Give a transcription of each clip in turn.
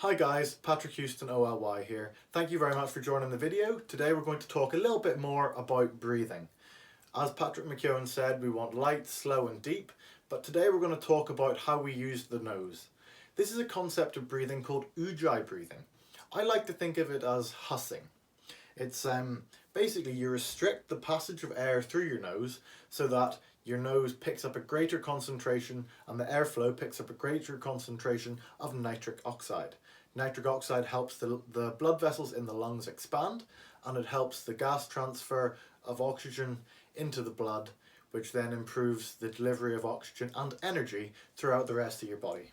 Hi guys, Patrick Huston OLY here. Thank you very much for joining the video. Today we're going to talk a little bit more about breathing. As Patrick McKeown said, we want light, slow and deep, but today we're going to talk about how we use the nose. This is a concept of breathing called Ujjayi breathing. I like to think of it as hussing. It's basically you restrict the passage of air through your nose so that your nose picks up a greater concentration and the airflow picks up a greater concentration of nitric oxide. Nitric oxide helps the blood vessels in the lungs expand, and it helps the gas transfer of oxygen into the blood, which then improves the delivery of oxygen and energy throughout the rest of your body.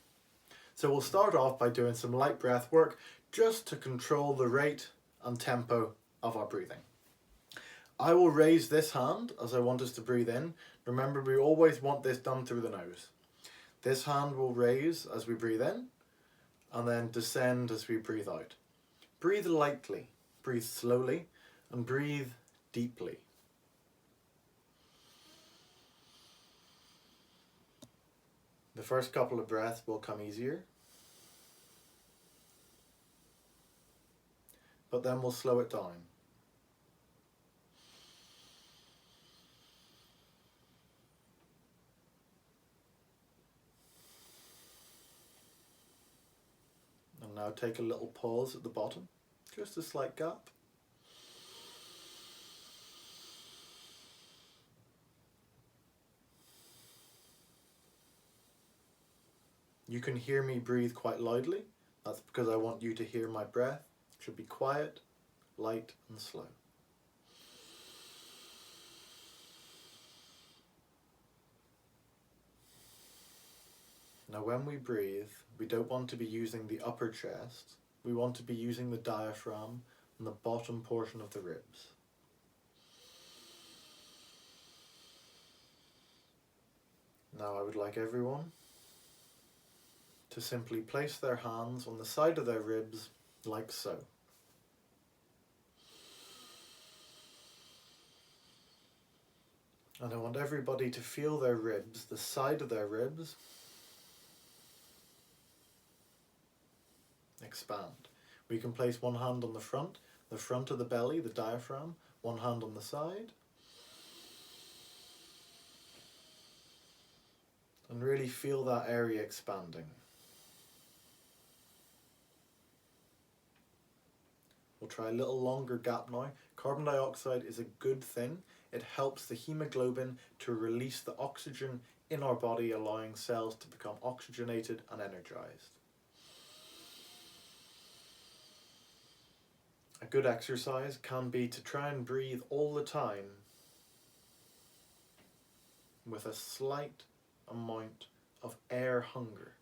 So we'll start off by doing some light breath work just to control the rate and tempo of our breathing. I will raise this hand as I want us to breathe in. Remember, we always want this done through the nose. This hand will raise as we breathe in and then descend as we breathe out. Breathe lightly, breathe slowly, and breathe deeply. The first couple of breaths will come easier, but then we'll slow it down. And now take a little pause at the bottom, just a slight gap. You can hear me breathe quite loudly. That's because I want you to hear my breath. It should be quiet, light and slow. Now when we breathe, we don't want to be using the upper chest. We want to be using the diaphragm and the bottom portion of the ribs. Now I would like everyone to simply place their hands on the side of their ribs like so. And I want everybody to feel their ribs, the side of their ribs, expand. We can place one hand on the front of the belly, the diaphragm, one hand on the side. And really feel that area expanding. We'll try a little longer gap now. Carbon dioxide is a good thing. It helps the hemoglobin to release the oxygen in our body, allowing cells to become oxygenated and energized. A good exercise can be to try and breathe all the time with a slight amount of air hunger.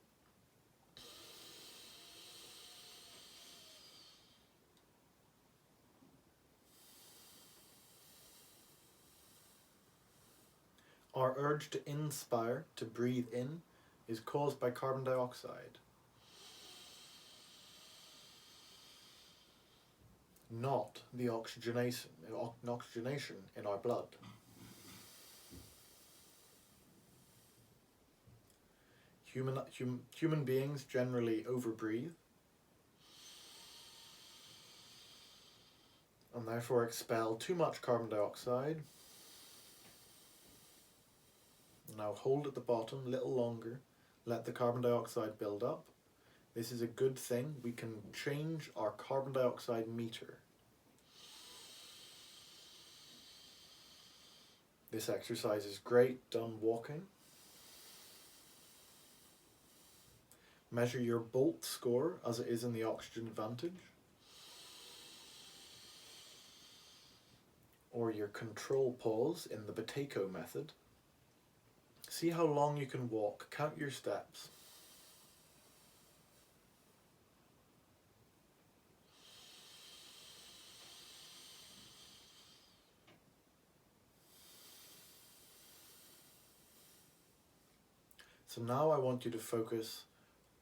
Our urge to inspire, to breathe in, is caused by carbon dioxide, not the oxygenation in our blood. Human beings generally overbreathe and therefore expel too much carbon dioxide. Now hold at the bottom a little longer, let the carbon dioxide build up. This is a good thing. We can change our carbon dioxide meter. This exercise is great done walking. Measure your BOLT score as it is in the oxygen advantage, or your control pause in the potato method. See how long you can walk, count your steps. So now I want you to focus,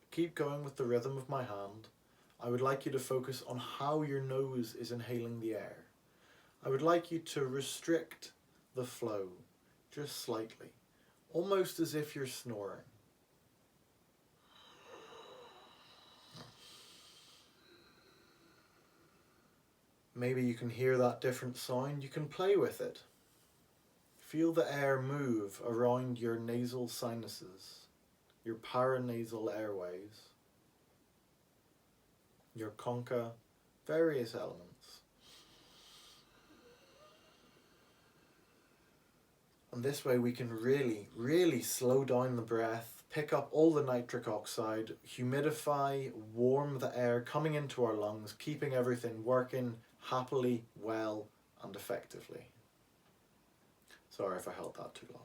keep going with the rhythm of my hand. I would like you to focus on how your nose is inhaling the air. I would like you to restrict the flow, just slightly, almost as if you're snoring. Maybe you can hear that different sound. You can play with it. Feel the air move around your nasal sinuses, your paranasal airways, your concha, various elements. And this way we can really slow down the breath, pick up all the nitric oxide, humidify, warm the air coming into our lungs, keeping everything working happily, well, and effectively. Sorry if I held that too long.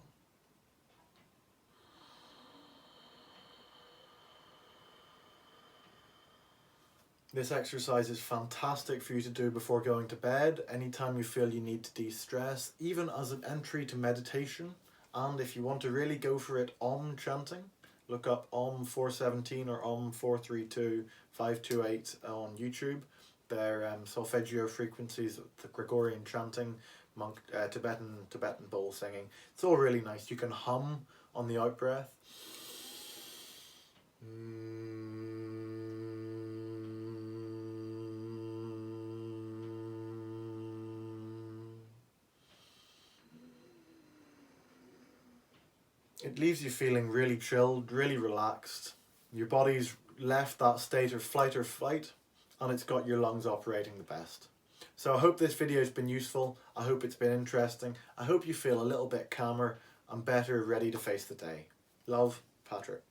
This exercise is fantastic for you to do before going to bed, anytime you feel you need to de-stress, even as an entry to meditation. And if you want to really go for it, Om chanting, look up Om 417 or Om 432 528 on YouTube. They're solfeggio frequencies, the Gregorian chanting, monk, Tibetan bowl singing. It's all really nice. You can hum on the out breath. It leaves you feeling really chilled, really relaxed. Your body's left that state of flight or fight, and it's got your lungs operating the best. So I hope this video has been useful. I hope it's been interesting. I hope you feel a little bit calmer and better ready to face the day. Love, Patrick.